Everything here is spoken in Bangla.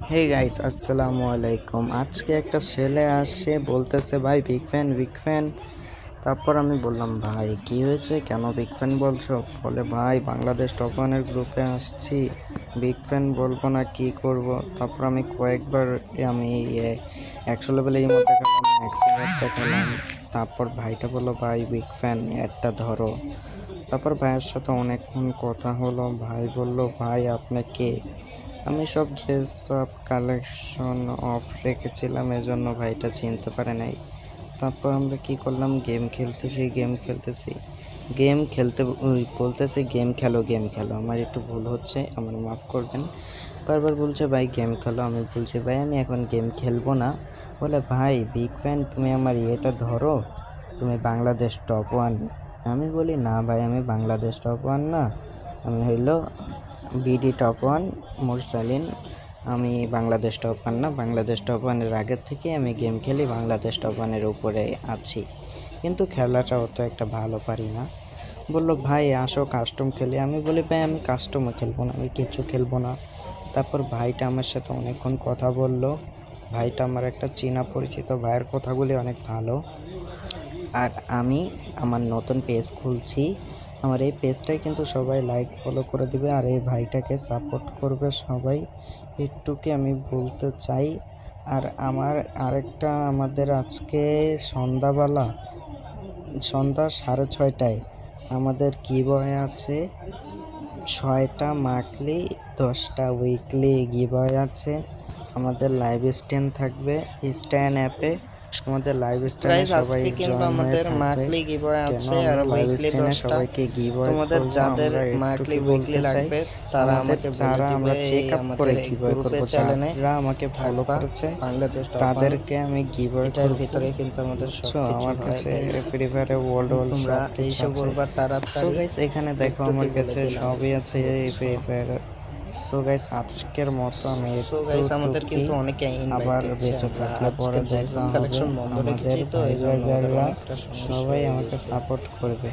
হে গাইস, আসসালামু আলাইকুম। আজকে একটা ছেলে আসে বলতেছে, ভাই বিগ ফ্যান বিগ ফ্যান। তারপর আমি বললাম, ভাই কি হয়েছে, কেন বিগ ফ্যান বলছো? বলে, ভাই বাংলাদেশ টপ ওয়ানের গ্রুপে আসছি, বিগ ফ্যান বলবো না কি করব। তারপর আমি কয়েকবার আমি 100 লেভেলের মধ্যে খেলাম, ম্যাক্সের মধ্যে খেলাম। তারপর ভাইটা বললো, ভাই বিগ ফ্যান অ্যাডটা ধরো। তারপর ভাইয়ের সাথে অনেকক্ষণ কথা হলো। ভাই বলল, ভাই আপনি কে? আমি সব ড্রেস আপ কালেকশন অফ রেখেছিলাম, এজন্য ভাইটা চিনতে পারে নাই। তারপর আমরা কি করলাম, গেম খেলতে বলতেছে, গেম খেলো গেম খেলো। আমার একটু ভুল হচ্ছে, আমার মাফ করবেন। বারবার বলছে, ভাই গেম খেলো। আমি বলছি, ভাই আমি এখন গেম খেলবো না। বলে, ভাই বিগ ফ্যান, তুমি আমার ইয়েটা ধরো, তুমি বাংলাদেশ টপ ওয়ান। আমি বলি, না ভাই আমি বাংলাদেশ টপ ওয়ান না, আমি হইলো বিডি টপ ওয়ান মুরসালিন। আমি বাংলাদেশ টপ ওয়ান না, বাংলাদেশ টপ ওয়ানের আগের থেকে আমি গেম খেলি, বাংলাদেশ টপ ওয়ানের উপরে আছি, কিন্তু খেলাটা অত একটা ভালো পারি না। বললো, ভাই আসো কাস্টম খেলি। আমি বলি, ভাই আমি কাস্টমও খেলবো না, আমি কিছু খেলবো না। তারপর ভাইটা আমার সাথে অনেকক্ষণ কথা বললো। ভাইটা আমার একটা চেনা পরিচিত, ভাইয়ের কথাগুলি অনেক ভালো। আর আমি আমার নতুন পেজ খুলছি, আমার এই পেজটাই কিন্তু সবাই লাইক ফলো করে দিবে, আর এই ভাইটাকে সাপোর্ট করবে সবাই, একটুকে আমি বলতে চাই। আর আমার আরেকটা, আমাদের আজকে সন্ধ্যা 6:30টায় আমাদের গিভওয়ে আছে। 6টা মান্থলি, 10টা উইকলি গিভওয়ে আছে। আমাদের লাইভ স্ট্রিম থাকবে স্ট্যান্ড অ্যাপে, আমাদের লাইভ স্ট্রিমে সবাই কিন্তু জয়েন হয়ে আমাদের থাকবে। মান্থলি গিভওয়ে কেন আছে আর আমরা লাইভ উইকলি স্ট্রিমে 10টা। সবাইকে গিভওয়ে তোমাদের করবো, যাদের আমরা একটু মান্থলি কি উইকলি বলতে চাই, লাগবে তারা আমাদের আমাকে বলে যারা দিবে। আমরা চেক এই আপ করে আমাদের এই গিভওয়ে গ্রুপে করবো, চ্যানেলে যারা আমাকে ফলো থাকবা করেছে বাংলাদেশ টপ ওয়ান। তাদেরকে আমি গিভওয়ে এটার করবো, ভিতরে কিন্তু আমাদের বুঝছো? সবকিছু আমার হয় কাছে গাইস। ফ্রি ফায়ারে ওয়ার্ল্ড তোমরা সব কিছু এইসব আছে। করবা সো তাড়াতাড়ি। গাইস, এখানে দেখো একটু কি আমার বলে কাছে দিলাম, সবই আছে এই বুঝছো? Free fire. সো গাইস, আজকের মতো আমি সো একটু গাইস, আমাদের টুকি, কিন্তু অনেকে ইনভাইট আবার দিচ্ছে। বেঁচে আমরা থাকলে আজকে পরে ড্রেস দেখা হবে। কালেকশন বন্ধ আমাদের রেখেছি, তো ভাই এই জন্য আমাদের ব্রাদাররা অনেকটা সমস্যা সবাই হয়ে আমাকে গেছে। সাপোর্ট করবে।